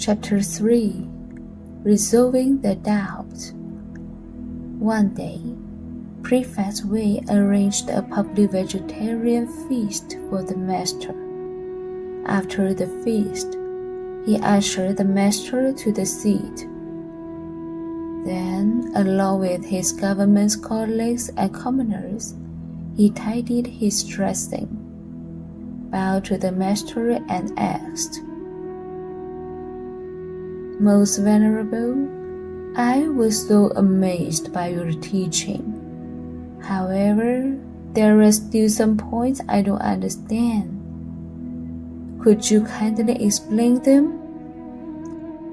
Chapter 3 Resolving the Doubt. One day, Prefect Wei arranged a public vegetarian feast for the master. After the feast, he ushered the master to the seat. Then, along with his government colleagues and commoners, he tidied his dressing, bowed to the master and asked, "Most Venerable, I was so amazed by your teaching. However, there are still some points I don't understand. Could you kindly explain them?"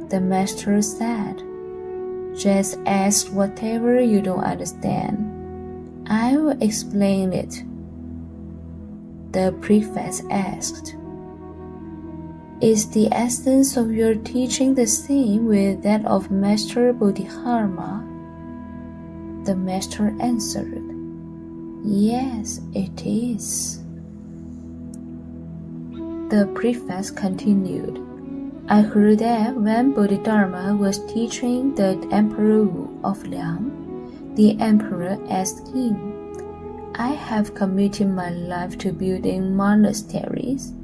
The master said, "Just ask whatever you don't understand. I will explain it." The prefect asked, "Is the essence of your teaching the same with that of Master Bodhidharma?" The master answered, "Yes, it is." The prefect continued, "I heard that when Bodhidharma was teaching the Emperor Wu of Liang, the emperor asked him, 'I have committed my life to building monasteries,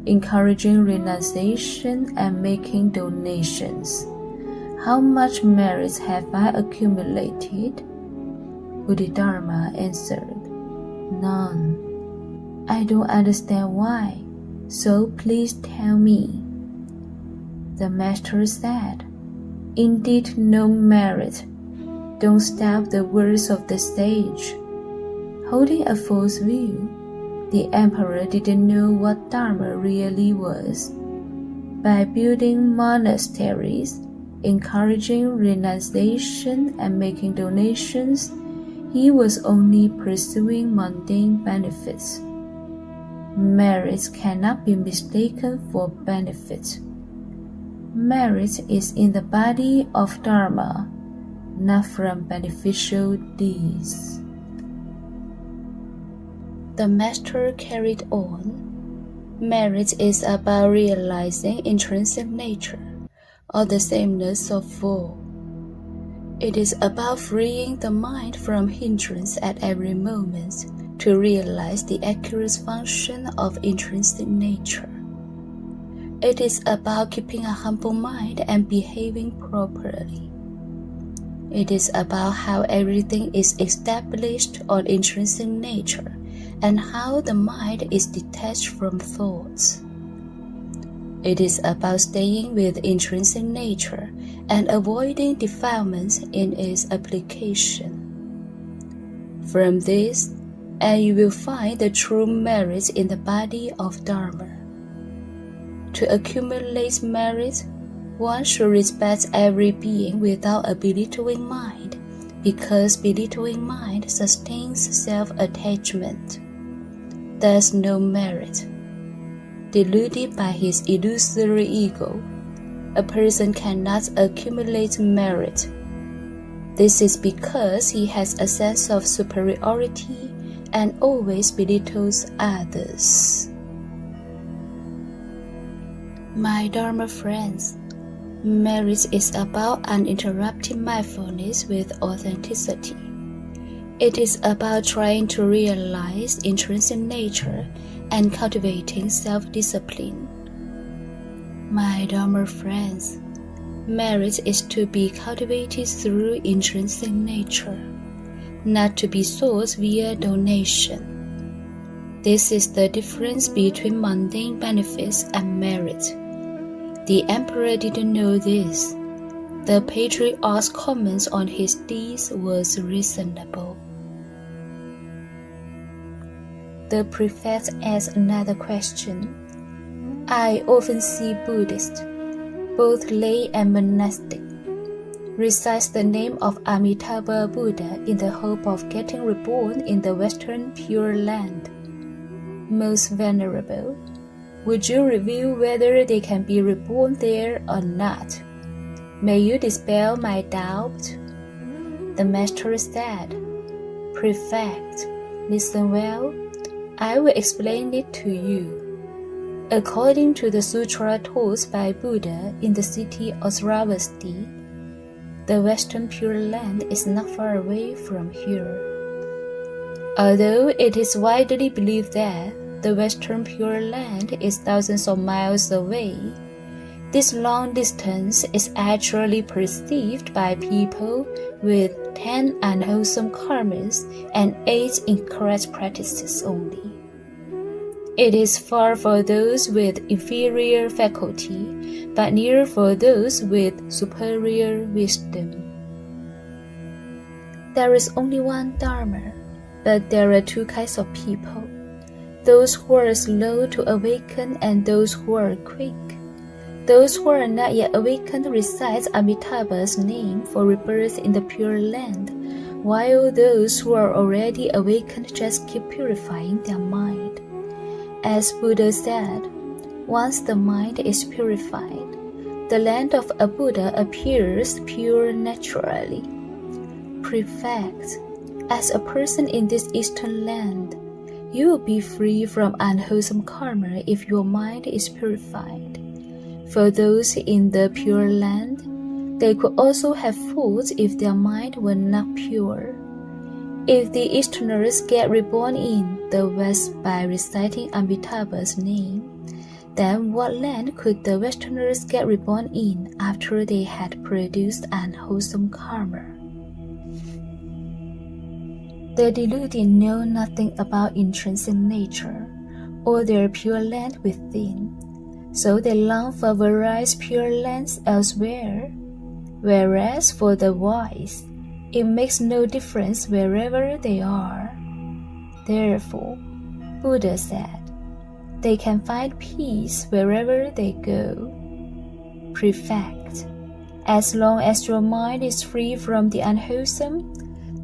encouraging renunciation and making donations. How much merit have I accumulated?' Bodhidharma answered, 'None. I don't understand why, so please tell me.' The master said, 'Indeed, no merit. Don't stop the words of the sage.' Holding a false view, the emperor didn't know what Dharma really was. By building monasteries, encouraging renunciation, and making donations, he was only pursuing mundane benefits. Merit cannot be mistaken for benefit. Merit is in the body of Dharma, not from beneficial deeds." The master carried on, "Merit is about realizing intrinsic nature, or the sameness of all. It is about freeing the mind from hindrance at every moment to realize the accurate function of intrinsic nature. It is about keeping a humble mind and behaving properly. It is about how everything is established on intrinsic nature and how the mind is detached from thoughts. It is about staying with intrinsic nature and avoiding defilements in its application. From this, and you will find the true merit in the body of Dharma. To accumulate merit, one should respect every being without a belittling mind, because belittling mind sustains self-attachment. Thus no merit. Deluded by his illusory ego, a person cannot accumulate merit. This is because he has a sense of superiority and always belittles others. My Dharma friends, merit is about uninterrupted mindfulness with authenticity. It is about trying to realize intrinsic nature and cultivating self-discipline. My Dharma friends, merit is to be cultivated through intrinsic nature, not to be sought via donation. This is the difference between mundane benefits and merit. The emperor didn't know this. The patriarch's comments on his deeds was reasonable. The prefect asked another question. "I often see Buddhists, both lay and monastic, recite the name of Amitabha Buddha in the hope of getting reborn in the Western Pure Land. Most Venerable, would you reveal whether they can be reborn there or not? May you dispel my doubt?" The master said, "Prefect, listen well. I will explain it to you. According to the Sutra taught by Buddha in the city of Sravasti, the Western Pure Land is not far away from here. Although it is widely believed that the Western Pure Land is thousands of miles away, this long distance is actually perceived by people with 10 unwholesome karmas and 8 incorrect practices only. It is far for those with inferior faculty, but near for those with superior wisdom. There is only one Dharma, but there are two kinds of people, those who are slow to awaken and those who are quick. Those who are not yet awakened recite Amitabha's name for rebirth in the Pure Land, while those who are already awakened just keep purifying their mind. As Buddha said, once the mind is purified, the land of a Buddha appears pure naturally. Prefect, as a person in this Eastern land, you will be free from unwholesome karma if your mind is purified. For those in the Pure Land, they could also have faults if their mind were not pure. If the Easterners get reborn in the West by reciting Amitabha's name, then what land could the Westerners get reborn in after they had produced unwholesome karma? The deluded know nothing about intrinsic nature or their pure land within, so they long for various pure lands elsewhere, whereas for the wise, it makes no difference wherever they are. Therefore, Buddha said, they can find peace wherever they go. Prefect, as long as your mind is free from the unwholesome,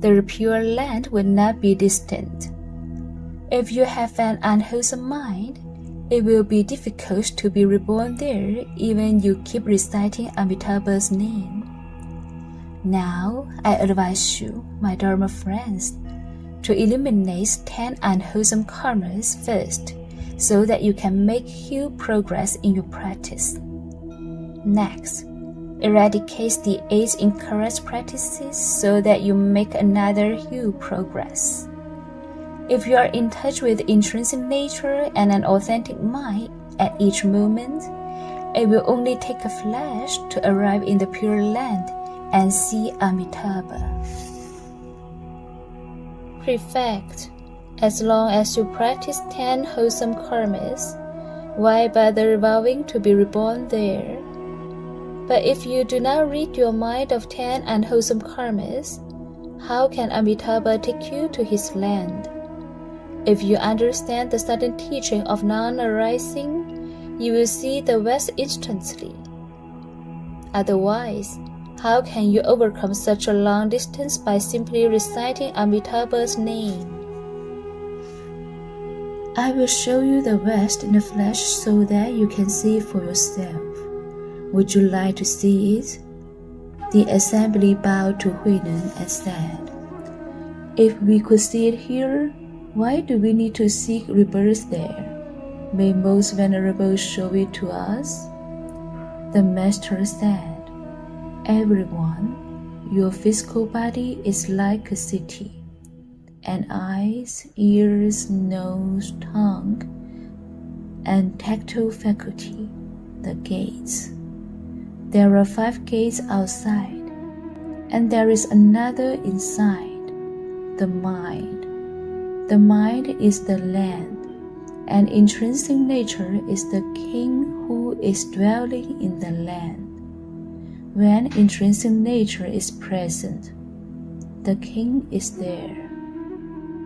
the pure land will not be distant. If you have an unwholesome mind, it will be difficult to be reborn there even you keep reciting Amitabha's name. Now, I advise you, my Dharma friends, to eliminate 10 unwholesome karmas first, so that you can make huge progress in your practice. Next, eradicate the 8 incorrect practices so that you make another huge progress. If you are in touch with intrinsic nature and an authentic mind at each moment, it will only take a flash to arrive in the Pure Land and see Amitabha. Prefect, as long as you practice 10 wholesome karmas, why bother vowing to be reborn there? But if you do not rid your mind of 10 unwholesome karmas, how can Amitabha take you to his land? If you understand the sudden teaching of non-arising, you will see the West instantly. Otherwise, how can you overcome such a long distance by simply reciting Amitabha's name? I will show you the West in the flesh so that you can see it for yourself. Would you like to see it? The assembly bowed to Huineng and said, if we could see it here, why do we need to seek rebirth there? May Most Venerable show it to us. The Master said, everyone, your physical body is like a city, and eyes, ears, nose, tongue, and tactile faculty, the gates. There are 5 gates outside, and there is another inside, the mind. The mind is the land, and intrinsic nature is the king who is dwelling in the land. When intrinsic nature is present, the king is there.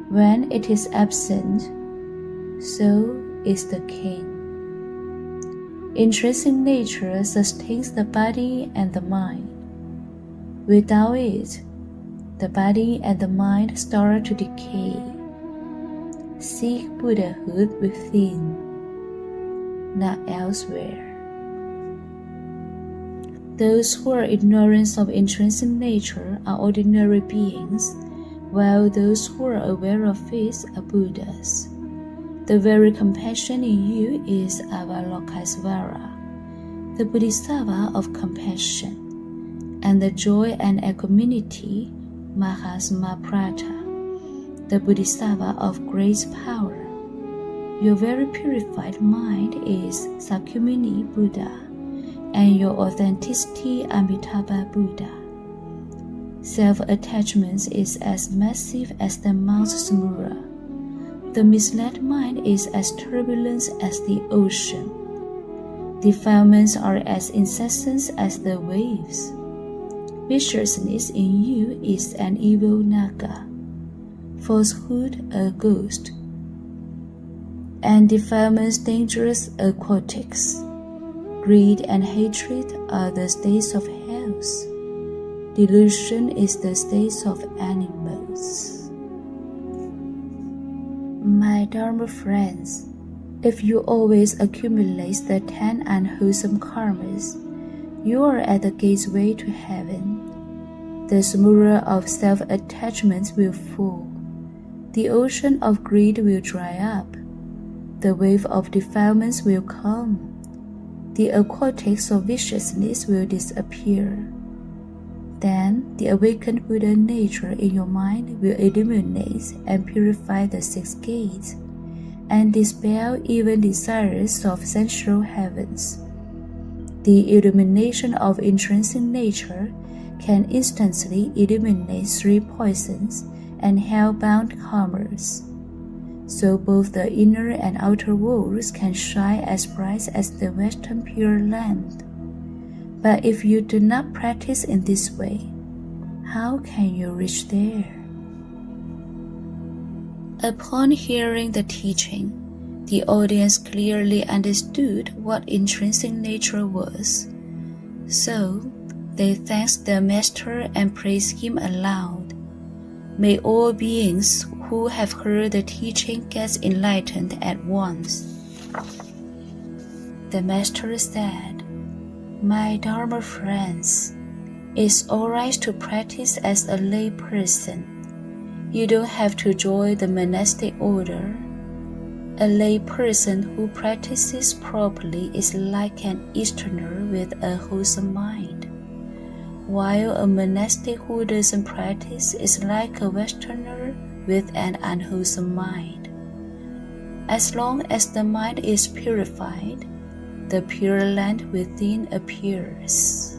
When it is absent, so is the king. Intrinsic nature sustains the body and the mind. Without it, the body and the mind start to decay. Seek Buddhahood within, not elsewhere. Those who are ignorant of intrinsic nature are ordinary beings, while those who are aware of it are Buddhas. The very compassion in you is Avalokitesvara, the Bodhisattva of compassion, and the joy and equanimity, Mahasmaprata, the Bodhisattva of great power. Your very purified mind is Sakyamuni Buddha, and your authenticity Amitabha Buddha. Self-attachment is as massive as the Mount Samura. The misled mind is as turbulent as the ocean. Defilements are as incessant as the waves. Viciousness in you is an evil naga, falsehood a ghost, and defilements dangerous aquatics. Greed and hatred are the states of hells. Delusion is the state of animals. My Dharma friends, if you always accumulate the 10 unwholesome karmas, you are at the gateway to heaven. The samura of self-attachment will fall. The ocean of greed will dry up. The wave of defilements will come. The aquatics of viciousness will disappear. Then the awakened Buddha nature in your mind will illuminate and purify the 6 gates, and dispel even desires of sensual heavens. The illumination of intrinsic nature can instantly eliminate 3 poisons and hell-bound karmas. So both the inner and outer worlds can shine as bright as the Western Pure Land. But if you do not practice in this way, how can you reach there? Upon hearing the teaching, the audience clearly understood what intrinsic nature was. So they thanked the Master and praised him aloud. May all beings who have heard the teaching get enlightened at once. The Master said, My Dharma friends, it's alright to practice as a lay person. You don't have to join the monastic order. A lay person who practices properly is like an Easterner with a wholesome mind, while a monastic who doesn't practice is like a Westerner with an unwholesome mind. As long as the mind is purified, the Pure Land within appears.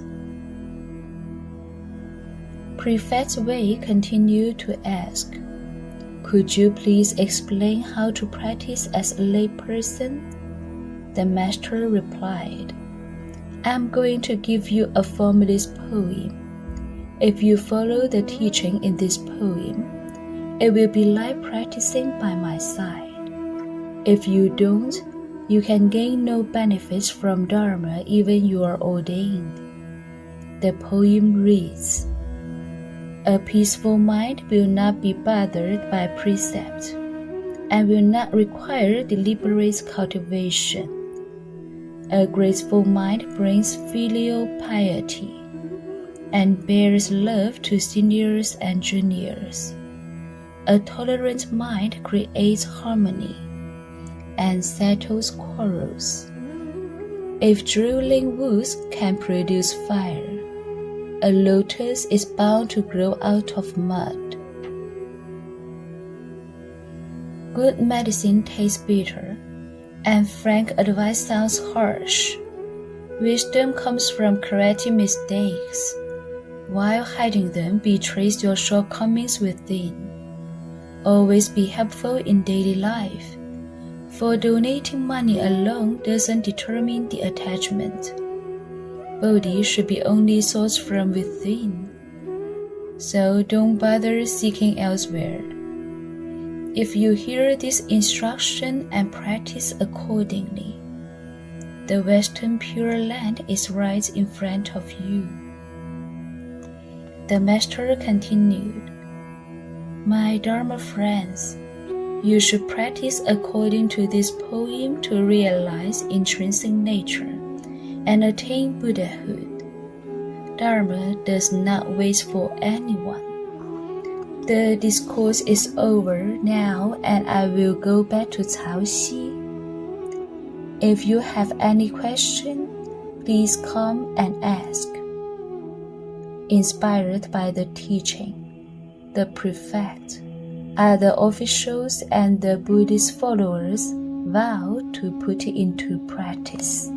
Prefect Wei continued to ask, Could you please explain how to practice as a lay person? The Master replied, I'm going to give you a formless poem. If you follow the teaching in this poem, it will be like practicing by my side. If you don't, you can gain no benefits from Dharma even you are ordained. The poem reads, A peaceful mind will not be bothered by precept, and will not require deliberate cultivation. A graceful mind brings filial piety, and bears love to seniors and juniors. A tolerant mind creates harmony, and settles quarrels. If drilling woods can produce fire, a lotus is bound to grow out of mud. Good medicine tastes bitter, and frank advice sounds harsh. Wisdom comes from correcting mistakes, while hiding them betrays your shortcomings within. Always be helpful in daily life, for donating money alone doesn't determine the attachment. Bodhi should be only sourced from within, so don't bother seeking elsewhere. If you hear this instruction and practice accordingly, the Western Pure Land is right in front of you. The Master continued, My Dharma friends, you should practice according to this poem to realize intrinsic nature and attain Buddhahood. Dharma does not wait for anyone. The discourse is over now, and I will go back to Caoxi. If you have any question, please come and ask. Inspired by the teaching, the prefect, other officials, and the Buddhist followers vow to put it into practice.